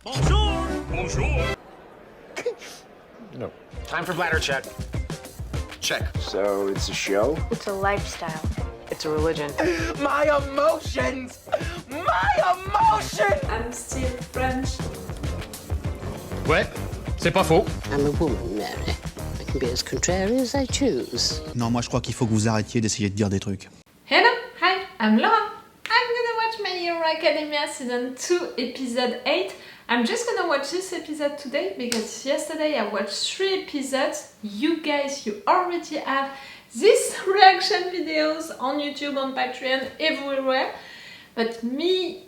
Bonjour! Bonjour! No. Time for bladder check. Check. So it's a show? It's a lifestyle. It's a religion. My emotions! My emotions! I'm still French. Ouais, c'est pas faux. I'm a woman, Mary. I can be as contrary as I choose. Non, moi je crois qu'il faut que vous arrêtiez d'essayer de dire des trucs. Hello, hi, I'm Laura. I'm gonna watch My Hero Academia Season 2, Episode 8. I'm just gonna watch this episode today because yesterday I watched 3 episodes. You guys, you already have these reaction videos on YouTube, on Patreon, everywhere. But me,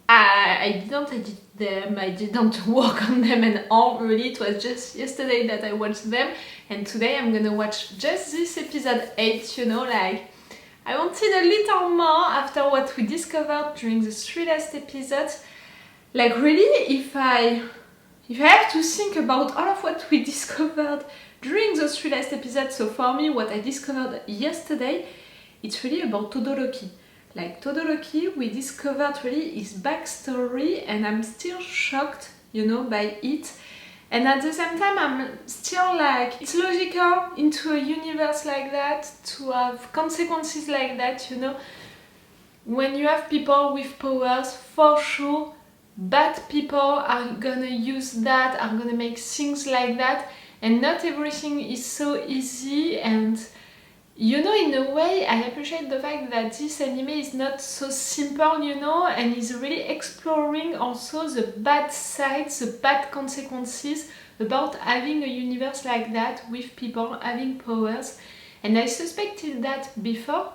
I didn't edit them, I didn't work on them and all really. It was just yesterday that I watched them. And today I'm gonna watch just this episode 8, you know, like I wanted a little more after what we discovered during the 3 last episodes. Like really, if I have to think about all of what we discovered during those 3 last episodes, so for me what I discovered yesterday, it's really about Todoroki. Like Todoroki, we discovered really his backstory and I'm still shocked, you know, by it. And at the same time, I'm still like, it's logical into a universe like that to have consequences like that, you know. When you have people with powers, for sure, bad people are gonna use that, are gonna make things like that. And not everything is so easy. And, you know, in a way, I appreciate the fact that this anime is not so simple, you know, and is really exploring also the bad sides, the bad consequences about having a universe like that with people having powers. And I suspected that before,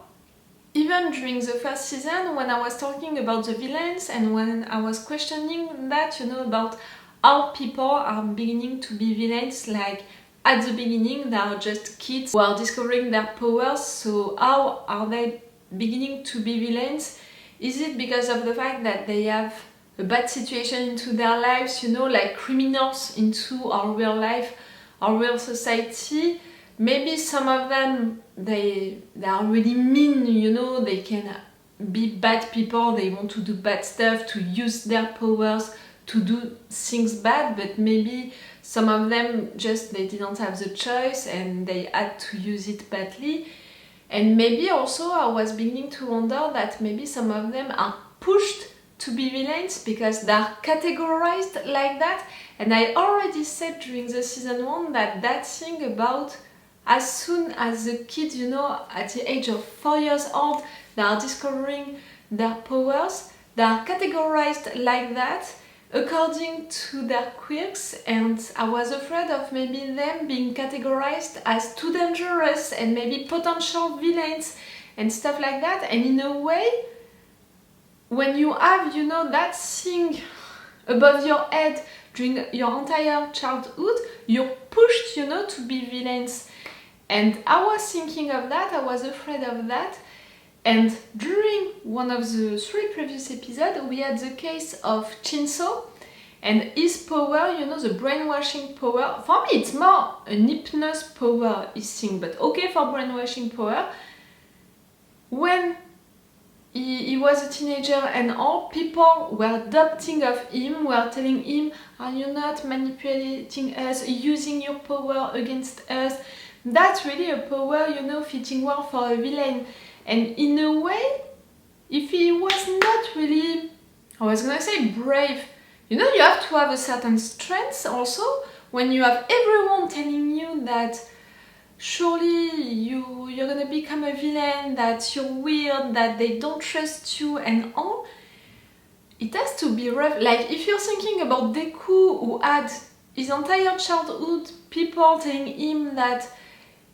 even during the first season when I was talking about the villains and when I was questioning that, you know, about how people are beginning to be villains, like at the beginning they are just kids who are discovering their powers, so how are they beginning to be villains? Is it because of the fact that they have a bad situation into their lives, you know, like criminals into our real life, our real society? Maybe some of them, they are really mean, you know, they can be bad people, they want to do bad stuff, to use their powers to do things bad, but maybe some of them just, they didn't have the choice and they had to use it badly. And maybe also I was beginning to wonder that maybe some of them are pushed to be villains because they're categorized like that. And I already said during the season 1 that thing about as soon as the kids, you know, at the age of 4 years old, they are discovering their powers, they are categorized like that according to their quirks, and I was afraid of maybe them being categorized as too dangerous and maybe potential villains and stuff like that. And in a way, when you have, you know, that thing above your head during your entire childhood, you're pushed, you know, to be villains. And I was thinking of that, I was afraid of that. And during one of the 3 previous episodes, we had the case of Shinso and his power, you know, the brainwashing power. For me, it's more an hypnosis power, his thing, but okay for brainwashing power. When he was a teenager and all people were doubting of him, were telling him, are you not manipulating us, using your power against us? That's really a power, you know, fitting well for a villain. And in a way, if he was not really, I was gonna say brave, you know, you have to have a certain strength also when you have everyone telling you that surely you're gonna become a villain, that you're weird, that they don't trust you and all. It has to be rough. Like if you're thinking about Deku, who had his entire childhood people telling him that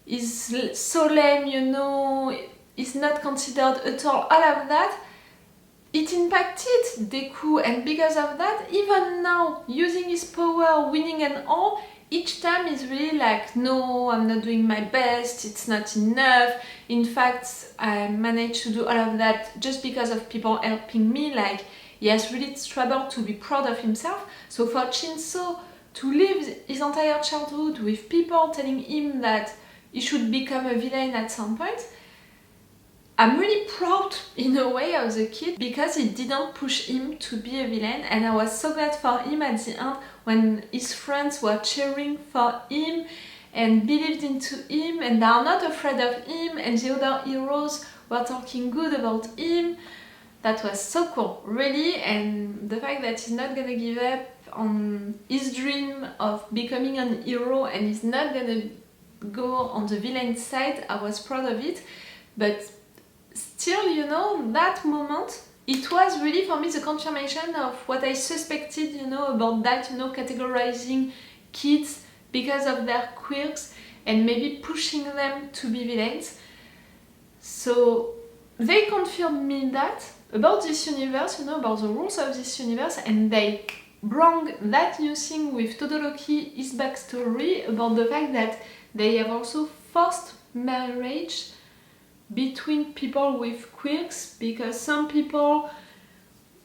he's so lame, you know, is not considered at all of that, it impacted Deku, and because of that, even now, using his power, winning and all, each time is really like, no, I'm not doing my best, it's not enough, in fact, I managed to do all of that just because of people helping me, like, he has really struggled to be proud of himself. So for Shinso to live his entire childhood with people telling him that he should become a villain at some point, I'm really proud in a way of the kid because it didn't push him to be a villain, and I was so glad for him at the end when his friends were cheering for him and believed into him and they are not afraid of him, and the other heroes were talking good about him. That was so cool, really, and the fact that he's not gonna give up on his dream of becoming an hero and he's not gonna go on the villain side, I was proud of it. But still, you know, that moment, it was really for me the confirmation of what I suspected, you know, about that, you know, categorizing kids because of their quirks and maybe pushing them to be villains. So they confirmed me that about this universe, you know, about the rules of this universe, and they brought that new thing with Todoroki, his backstory, about the fact that they have also forced marriage between people with quirks, because some people,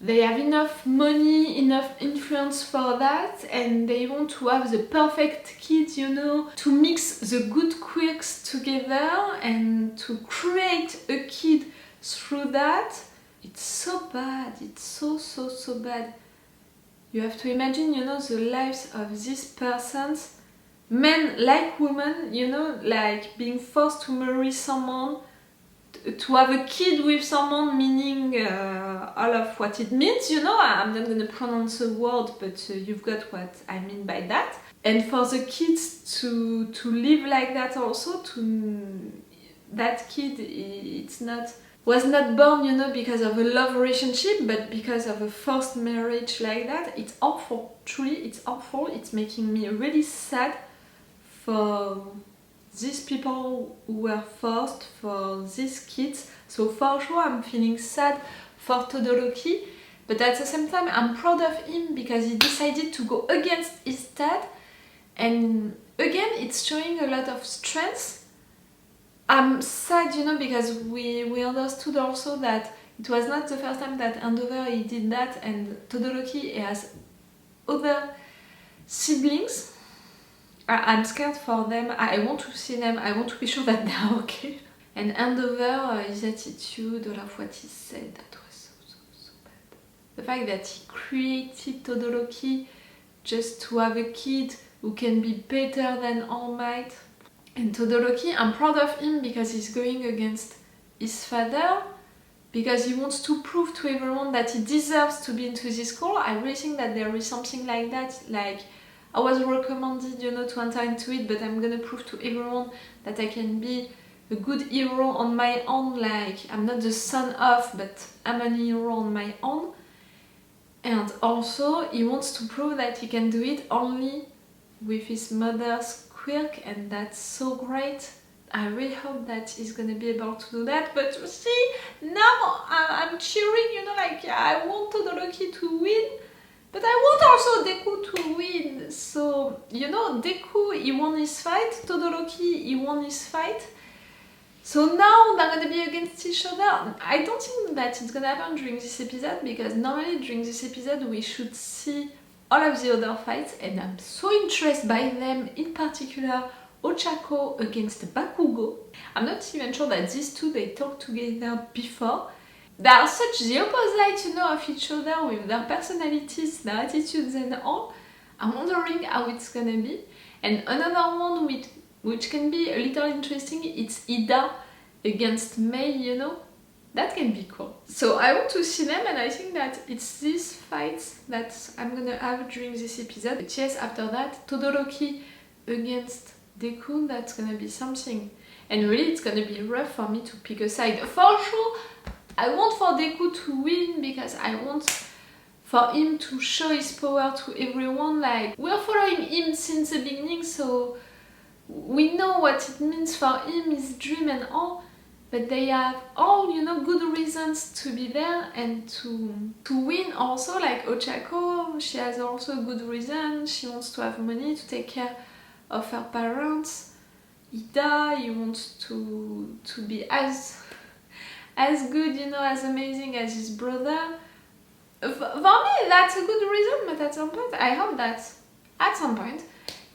they have enough money, enough influence for that, and they want to have the perfect kid, you know, to mix the good quirks together and to create a kid through that. It's so bad, it's so bad. You have to imagine, you know, the lives of these persons, men like women, you know, like being forced to marry someone, to have a kid with someone, meaning all of what it means, you know. I'm not gonna pronounce the word, but you've got what I mean by that. And for the kids to live like that also, that kid, was not born, you know, because of a love relationship, but because of a forced marriage like that. It's awful, truly, it's awful. It's making me really sad for these people who were forced, for these kids. So for sure I'm feeling sad for Todoroki, but at the same time I'm proud of him because he decided to go against his dad, and again it's showing a lot of strength. I'm sad, you know, because we understood also that it was not the first time that Andover he did that, and Todoroki has other siblings. I'm scared for them, I want to see them, I want to be sure that they are okay. And Andover, his attitude, all of what he said, that was so bad. The fact that he created Todoroki just to have a kid who can be better than All Might. And Todoroki, I'm proud of him because he's going against his father, because he wants to prove to everyone that he deserves to be into this school. I really think that there is something like that, like I was recommended, you know, to enter into it, but I'm gonna prove to everyone that I can be a good hero on my own, like I'm not the son of, but I'm an hero on my own. And also he wants to prove that he can do it only with his mother's quirk, and that's so great. I really hope that he's gonna be able to do that. But you see, now I'm cheering, you know, like I want Todoroki to win, but I want also Deku to win. So, you know, Deku, he won his fight, Todoroki, he won his fight. So now they're gonna be against each other. I don't think that it's gonna happen during this episode, because normally during this episode we should see all of the other fights, and I'm so interested by them, in particular Ochaco against Bakugo. I'm not even sure that these two, they talked together before. They are such the opposite, you know, of each other with their personalities, their attitudes and all. I'm wondering how it's gonna be. And another one which can be a little interesting, it's Ida against Mei, you know. That can be cool. So I want to see them, and I think that it's these fights that I'm gonna have during this episode. But yes, after that, Todoroki against Deku, that's gonna be something. And really, it's gonna be rough for me to pick a side. For sure, I want for Deku to win, because I want for him to show his power to everyone. Like, we're following him since the beginning, so we know what it means for him, his dream and all. But they have all, you know, good reasons to be there and to win also. Like Ochako, she has also a good reason. She wants to have money to take care of her parents. Ida, he wants to be as good, you know, as amazing as his brother. For me, that's a good reason, but at some point, I hope that at some point,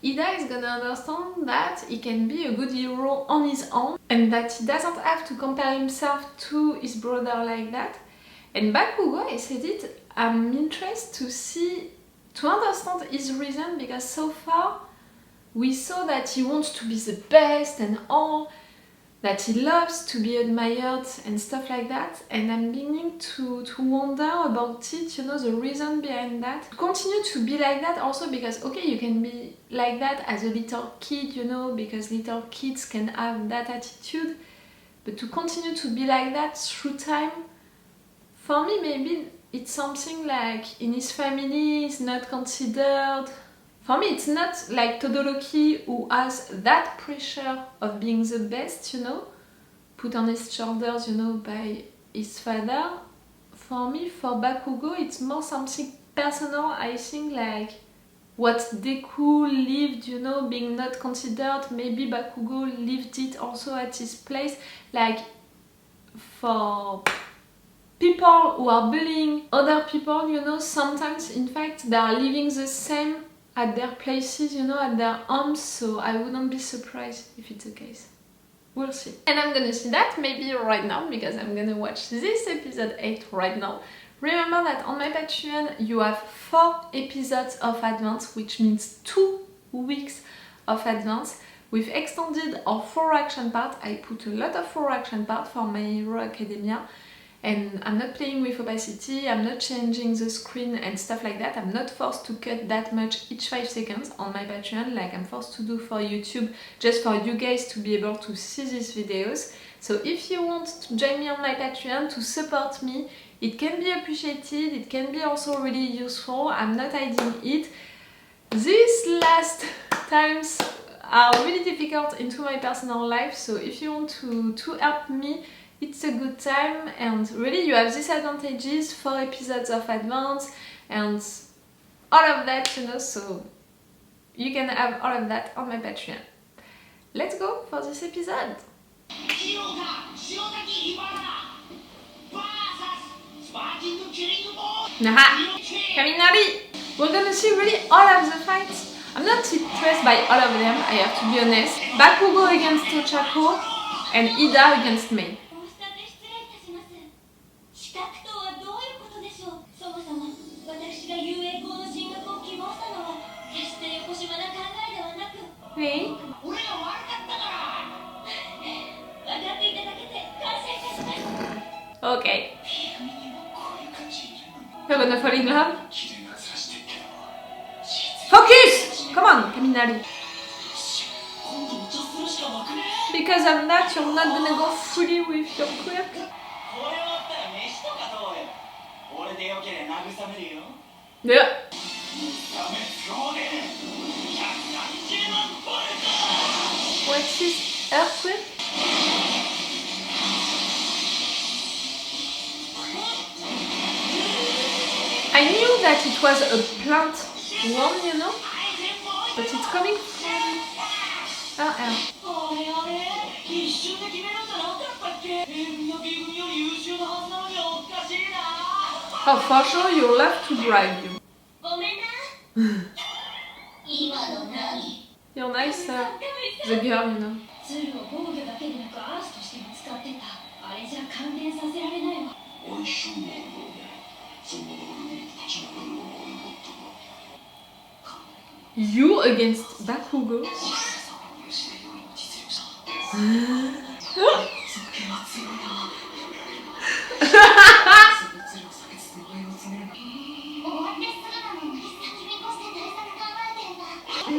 Ida is gonna understand that he can be a good hero on his own and that he doesn't have to compare himself to his brother like that. And Bakugo, I said it, I'm interested to understand his reason, because so far we saw that he wants to be the best and all, that he loves to be admired and stuff like that, and I'm beginning to wonder about it, you know, the reason behind that. To continue to be like that also, because okay, you can be like that as a little kid, you know, because little kids can have that attitude, but to continue to be like that through time, for me maybe it's something like in his family is not considered. For me, it's not like Todoroki, who has that pressure of being the best, you know, put on his shoulders, you know, by his father. For me, for Bakugo, it's more something personal, I think, like what Deku lived, you know, being not considered. Maybe Bakugo lived it also at his place, like for people who are bullying other people, you know, sometimes, in fact, they are living the same at their places, you know, at their homes, so I wouldn't be surprised if it's the case. We'll see. And I'm gonna see that maybe right now, because I'm gonna watch this episode 8 right now. Remember that on my Patreon you have 4 episodes of advance, which means 2 weeks of advance. We've extended our 4 action part. I put a lot of 4 action part for My Hero Academia. And I'm not playing with opacity, I'm not changing the screen and stuff like that. I'm not forced to cut that much each 5 seconds on my Patreon like I'm forced to do for YouTube, just for you guys to be able to see these videos. So if you want to join me on my Patreon to support me, it can be appreciated, it can be also really useful. I'm not hiding it. These last times are really difficult into my personal life, so if you want to help me, it's a good time. And really you have these advantages, 4 episodes of advance and all of that, you know, so you can have all of that on my Patreon. Let's go for this episode. Naha! Kaminari! We're gonna see really all of the fights. I'm not impressed by all of them, I have to be honest. Bakugo against Ochaco and Ida against Mei. Hey. Okay. You're gonna fall in love? Focus! Come on, Kaminari. Because of that, you're not gonna go fully with your quirk. Yeah. What's this earthquake? I knew that it was a plant one, you know, but it's coming from air. Oh, for sure you love to bribe you. You're nice, the girl, you know. You against Bakugo?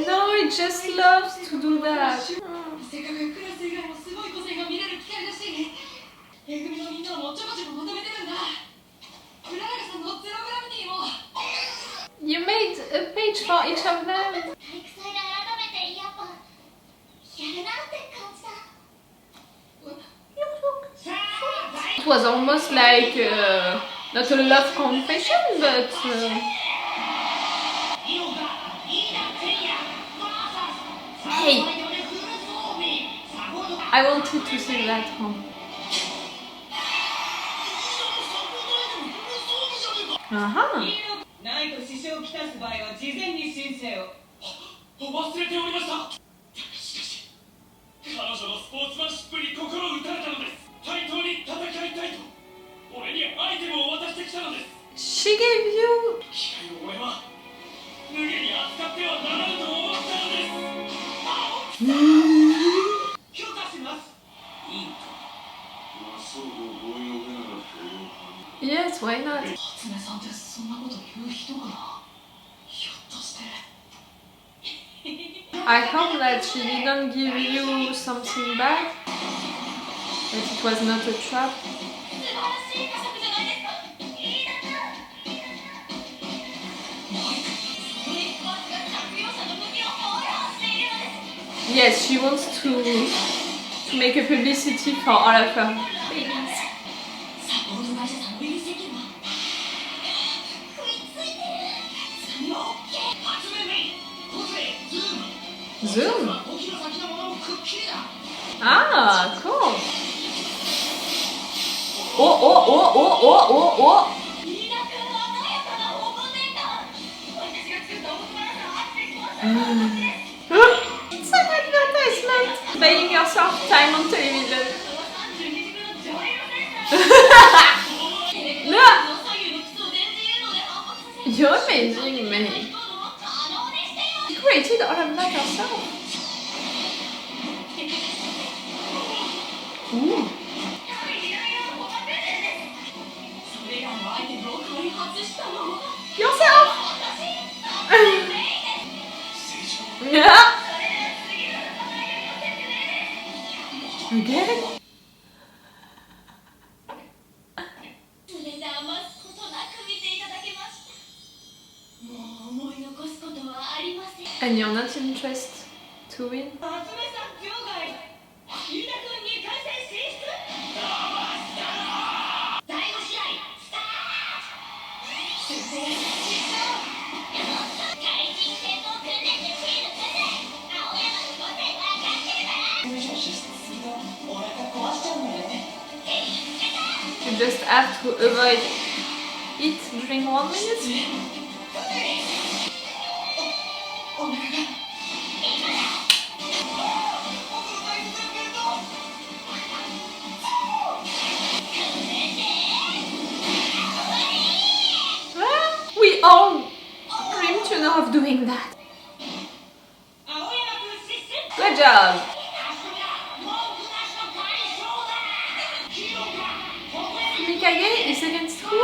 No, he just loves to do that. You made a page for each of them. It was almost like not a love confession, but hey, I wanted to say that one. 忘れておりました。しかし彼女のスポーツマンシップに心を打たれたのです。対等に戦いたいと俺にアイテムを渡してきたのです。 She gave you... 機会を俺は無下に扱ってはならぬと思ったのです。許可します。いいか。まあそうご用なら許容。 Yes, why not? 初音さんってそんなこと言う人かな。ひょっとして。 I hope that she didn't give you something bad, that it was not a trap. Yes, she wants to make a publicity for all of her babies. Zoom? Ah, cool. Oh. It's an advertisement. Buying yourself time on television. No. You're amazing, May. You created all of that yourself. Ooh. Yourself. Yeah. Again? And you're not interested to win? You just have to avoid it during 1 minute. We all dream to know of doing that. Good job. Fumikage is against who?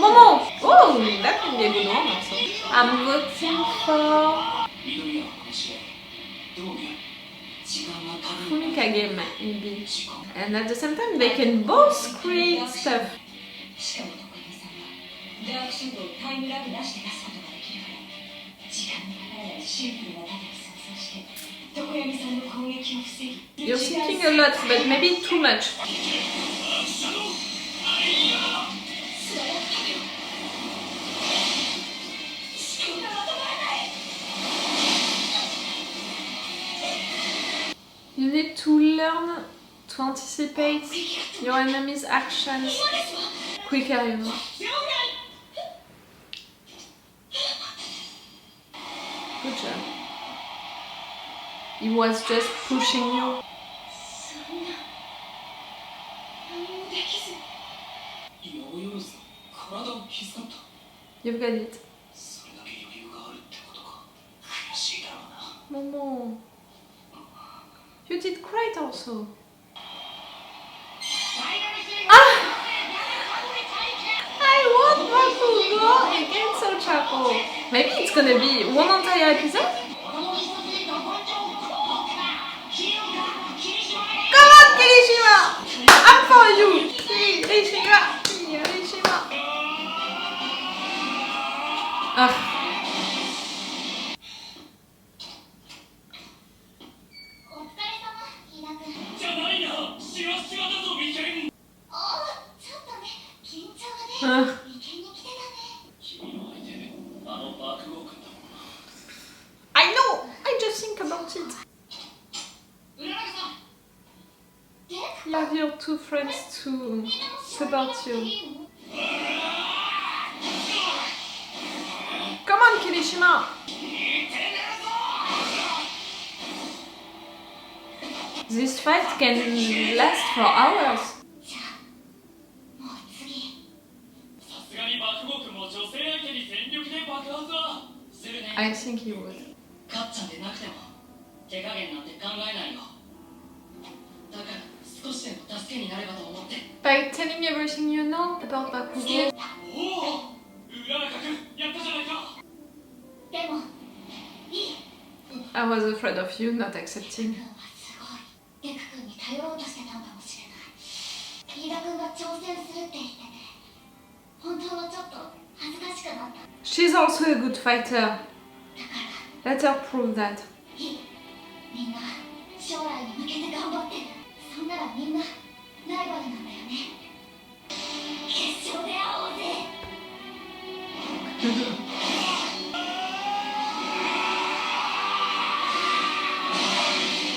Momo! Oh, that can be a good one also. I'm voting for Fumikage maybe. And at the same time they can both create stuff. You're thinking a lot, but maybe too much. You need to learn to anticipate your enemy's actions quicker, you know. Good job. He was just pushing you. You've got it. Momo. You did great also. Ah! I want Bakugo against Ochaco. Maybe it's gonna be one entire episode? Come on, Kirishima! I'm for you! Kirishima! Ah. I know! I just think about it. You have your two friends to support you. Come on, Kirishima! This fight can last for hours. もう次さすがに爆豪くんも女性相手に全力で爆発はするね I think he would. かっちゃんでなくても手加減なんて考えないよだから少しでも助けになればと思って By telling everything you know about Bakugo. おお浦中くんやったじゃないかでもいい I was afraid of you not accepting. すごいデク君に頼ろうとしてたのかもしれない飯田君が挑戦するって言ってね本当はちょっと恥ずかしくなった She's also a good fighter. だから Let her prove that. いいみんな将来に向けて頑張ってるそんならみんなライバルなんだよね決勝で会おうぜ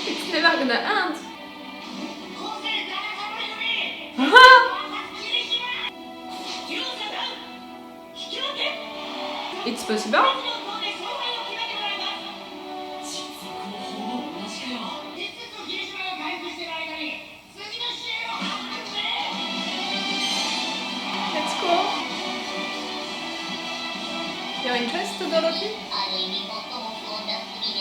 It's never gonna end. 個性からかぶり組 霧島強さだ引き分け It's possible. 実力もほぼ同じかよ5つと霧島が回復してる間に次の試合を始めるぜ Let's go. You're interested, Dorothy? ある意味最も不穏な国で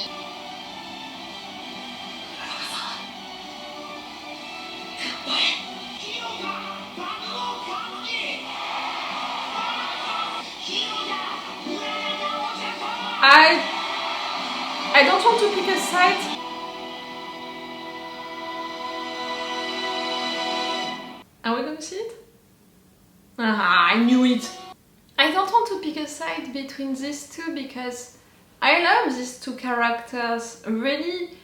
ヒーローが爆豪完璧ヒーローが裏中お茶か I don't want to pick a side. Are we gonna see it? Ah, I knew it. I don't want to pick a side between these two because I love these two characters really,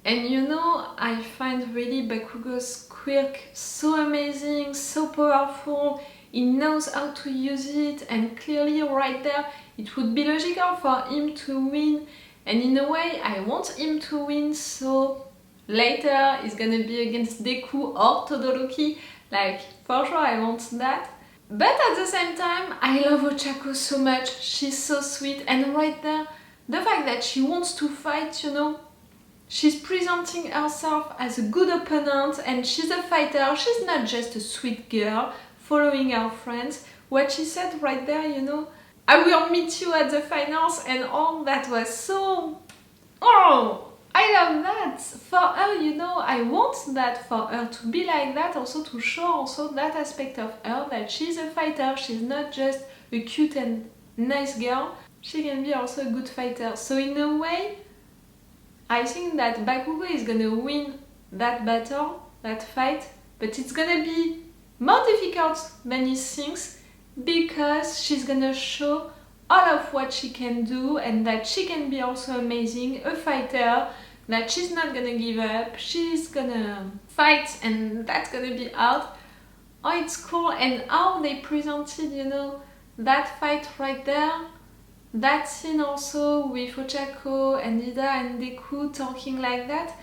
and you know, I find really Bakugo's quirk so amazing, so powerful. He knows how to use it, and clearly right there it would be logical for him to win, and in a way I want him to win, so later it's gonna be against Deku or Todoroki, like for sure I want that. But at the same time, I love Ochaco so much, she's so sweet, and right there, the fact that she wants to fight, you know, she's presenting herself as a good opponent and she's a fighter, she's not just a sweet girl following her friends. What she said right there, you know, I will meet you at the finals, and all that was so... Oh! I love that! For her, you know, I want that for her to be like that, also to show also that aspect of her, that she's a fighter, she's not just a cute and nice girl, she can be also a good fighter. So in a way, I think that Bakugo is gonna win that battle, that fight, but it's gonna be more difficult than he thinks because she's gonna show all of what she can do and that she can be also amazing, a fighter, that she's not gonna give up, she's gonna fight, and that's gonna be hard. Oh, it's cool, and how they presented, you know, that fight right there, that scene also with Ochaco and Ida and Deku talking like that.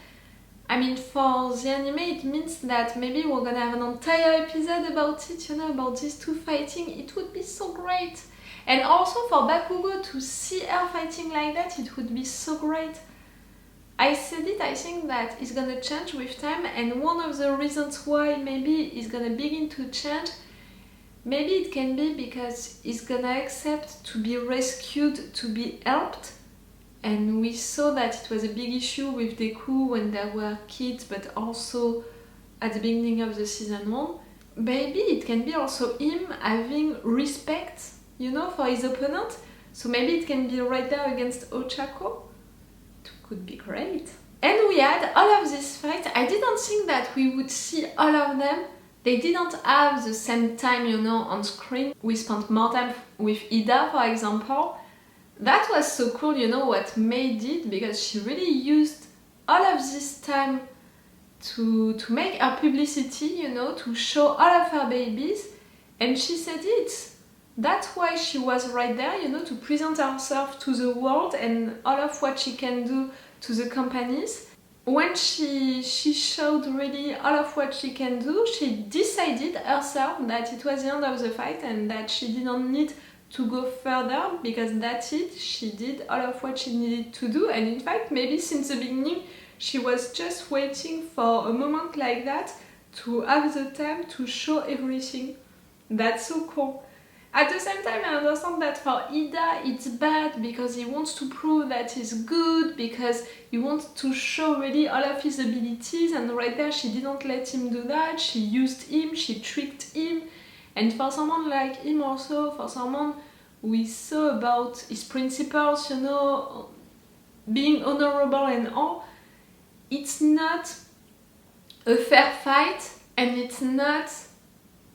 I mean, for the anime it means that maybe we're gonna have an entire episode about it, you know, about these two fighting. It would be so great. And also for Bakugo to see her fighting like that, it would be so great. I said it, I think that it's gonna change with time, and one of the reasons why maybe it's gonna begin to change, maybe it can be because he's gonna accept to be rescued, to be helped. And we saw that it was a big issue with Deku when they were kids, but also at the beginning of the season 1. Maybe it can be also him having respect, you know, for his opponent. So maybe it can be right there against Ochaco. It could be great. And we had all of this fight. I didn't think that we would see all of them. They didn't have the same time, you know, on screen. We spent more time with Ida, for example. That was so cool, you know, what May did, because she really used all of this time to make her publicity, you know, to show all of her babies. And she said it. That's why she was right there, you know, to present herself to the world and all of what she can do to the companies. When she showed really all of what she can do, she decided herself that it was the end of the fight and that she didn't need to go further because that's it. She did all of what she needed to do, and in fact, maybe since the beginning, she was just waiting for a moment like that to have the time to show everything. That's so cool. At the same time, I understand that for Ida it's bad because he wants to prove that he's good, because he wants to show really all of his abilities, and right there she didn't let him do that. She used him, she tricked him. And for someone like him also, for someone who is so about his principles, you know, being honorable and all, it's not a fair fight, and it's not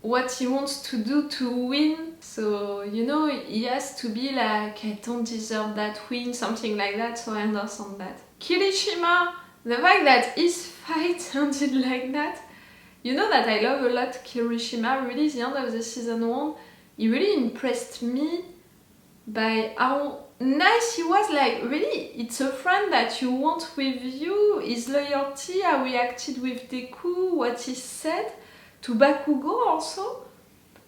what he wants to do to win. So, you know, he has to be like, I don't deserve that win, something like that, so I understand that. Kirishima, the fact that his fight ended like that, you know that I love a lot Kirishima, really the end of the season 1, he really impressed me by how nice he was, like really, it's a friend that you want with you, his loyalty, how he acted with Deku, what he said, to Bakugo also.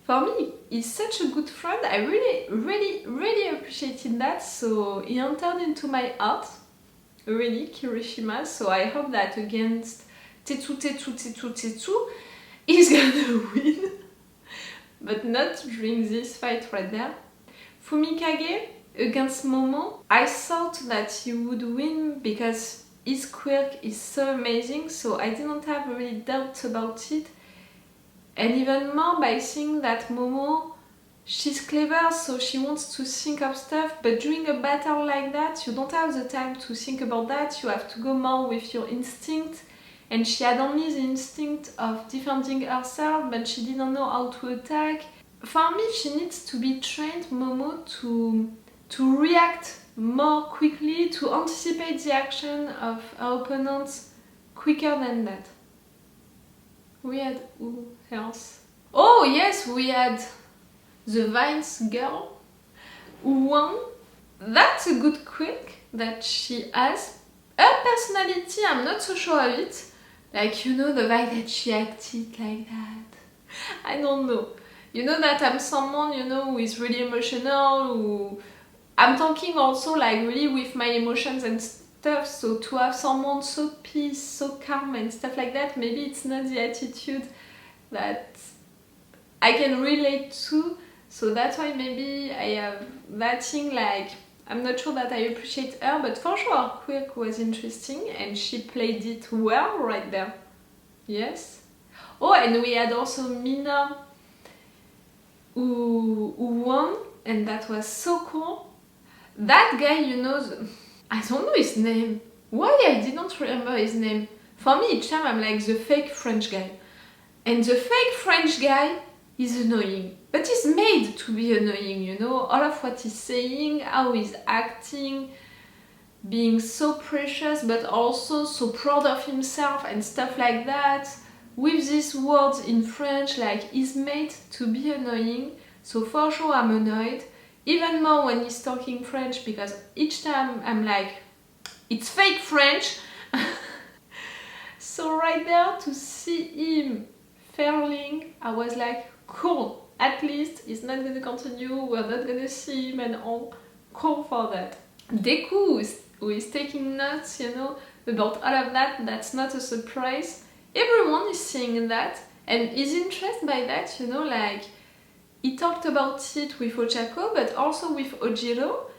For me, he's such a good friend. I really appreciated that. So he entered into my heart, really, Kirishima. So I hope that against Tetsu, he's gonna win. But not during this fight right there. Fumikage against Momo. I thought that he would win because his quirk is so amazing. So I didn't have really doubts about it. And even more by seeing that Momo, she's clever, so she wants to think of stuff, but during a battle like that, you don't have the time to think about that, you have to go more with your instinct, and she had only the instinct of defending herself, but she didn't know how to attack. For me, she needs to be trained, Momo, to react more quickly, to anticipate the action of her opponents quicker than that. We had who else? Oh yes, we had the Vines girl who won. That's a good quirk that she has. Her personality, I'm not so sure of it. Like, you know, the fact that she acted like that. I don't know. You know that I'm someone, you know, who is really emotional, who... I'm talking also like really with my emotions and stuff, so to have someone so peace, so calm and stuff like that, maybe it's not the attitude that I can relate to, so that's why maybe I have that thing, like I'm not sure that I appreciate her, but for sure her quirk was interesting and she played it well right there. Yes. Oh, and we had also Mina who won, and that was so cool. That guy, you know, I don't know his name. Why I didn't remember his name? For me, each time I'm like the fake French guy. And the fake French guy is annoying. But he's made to be annoying, you know? All of what he's saying, how he's acting, being so precious but also so proud of himself and stuff like that. With these words in French, like, he's made to be annoying. So for sure I'm annoyed. Even more when he's talking French, because each time I'm like, it's fake French. So right there, to see him failing, I was like, cool, at least he's not gonna continue, we're not gonna see him and all. Cool for that. Deku, who is taking notes, you know, about all of that, that's not a surprise. Everyone is seeing that and is interested by that, you know, like, he talked about it with Ochaco, but also with Ojiro,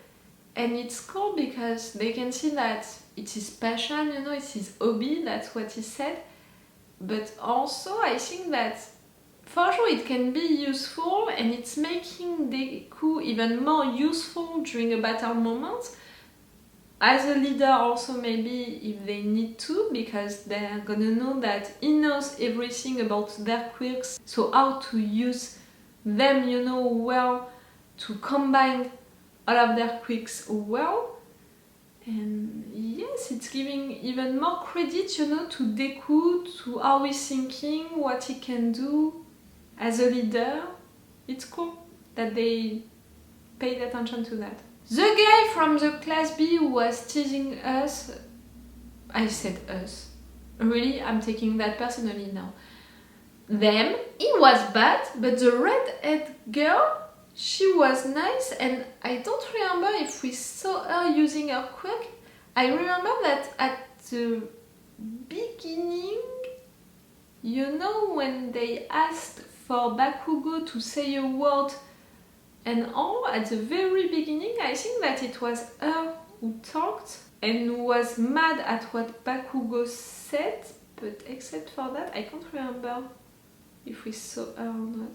and it's cool because they can see that it's his passion, you know, it's his hobby, that's what he said. But also I think that for sure it can be useful, and it's making Deku even more useful during a battle moment. As a leader also, maybe if they need to, because they're gonna know that he knows everything about their quirks, so how to use them, you know, well, to combine all of their quirks well. And yes, it's giving even more credit, you know, to Deku, to how he's thinking, what he can do as a leader. It's cool that they paid attention to that. The guy from the class B who was teasing us, I said us, really, I'm taking that personally now. Them, he was bad, but the redhead girl, She was nice, and I don't remember if we saw her using her quirk. I remember that at the beginning, you know, when they asked for Bakugo to say a word and all, at the very beginning, I think that it was her who talked and was mad at what Bakugo said, but except for that, I can't remember if we saw her or not.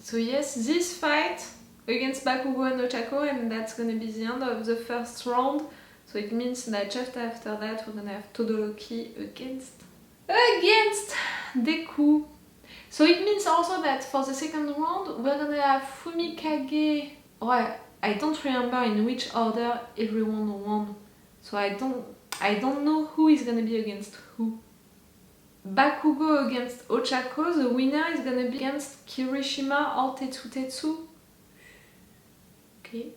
So yes, this fight against Bakugo and Ochaco, and that's gonna be the end of the first round. So it means that just after that, we're gonna have Todoroki against Deku. So it means also that for the second round, we're gonna have Fumikage. Oh, I don't remember in which order everyone won. So I don't know who is gonna be against who. Bakugo against Ochaco, the winner is gonna be against Kirishima or Tetsu. Okay.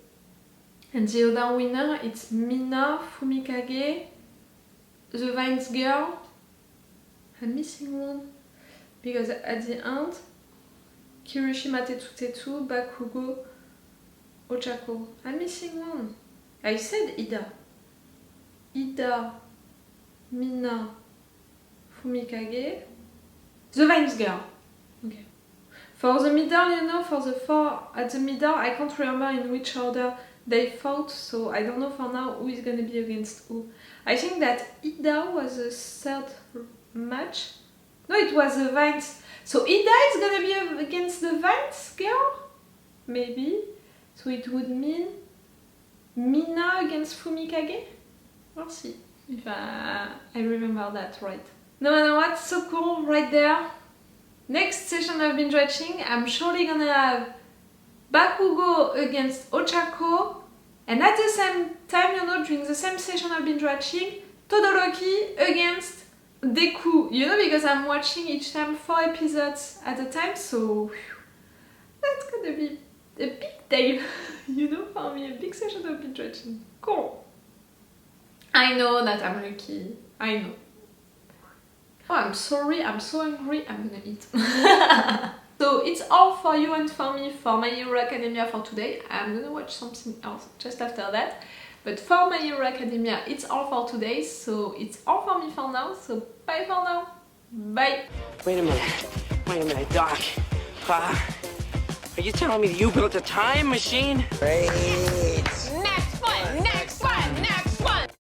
And the other winner, it's Mina, Fumikage, the Vines girl. I'm missing one. Because at the end, Kirishima, Tetsu, Bakugo, Ochaco. I'm missing one. I said Ida. Ida, Mina, Fumikage, the Vines girl. Okay. For the middle, you know, for the four at the middle, I can't remember in which order they fought, so I don't know for now who is gonna be against who. I think that Ida was the third match. No, it was the Vines. So Ida is gonna be against the Vines girl? Maybe. So it would mean Mina against Fumikage? We'll see if I remember that right. No matter what, so cool right there. Next session I've been watching, I'm surely gonna have Bakugo against Ochaco, and at the same time, you know, during the same session I've been watching, Todoroki against Deku, you know, because I'm watching each time 4 episodes at a time, so that's gonna be a big day, you know, for me, a big session of binge watching. Cool. I know that I'm lucky, I know. Oh, I'm sorry, I'm so hungry, I'm gonna eat. So it's all for you and for me for My Hero Academia for today. I'm gonna watch something else just after that. But for My Hero Academia, it's all for today, so it's all for me for now, so bye for now. Bye! Wait a minute, Doc. Are you telling me you built a time machine? Hey.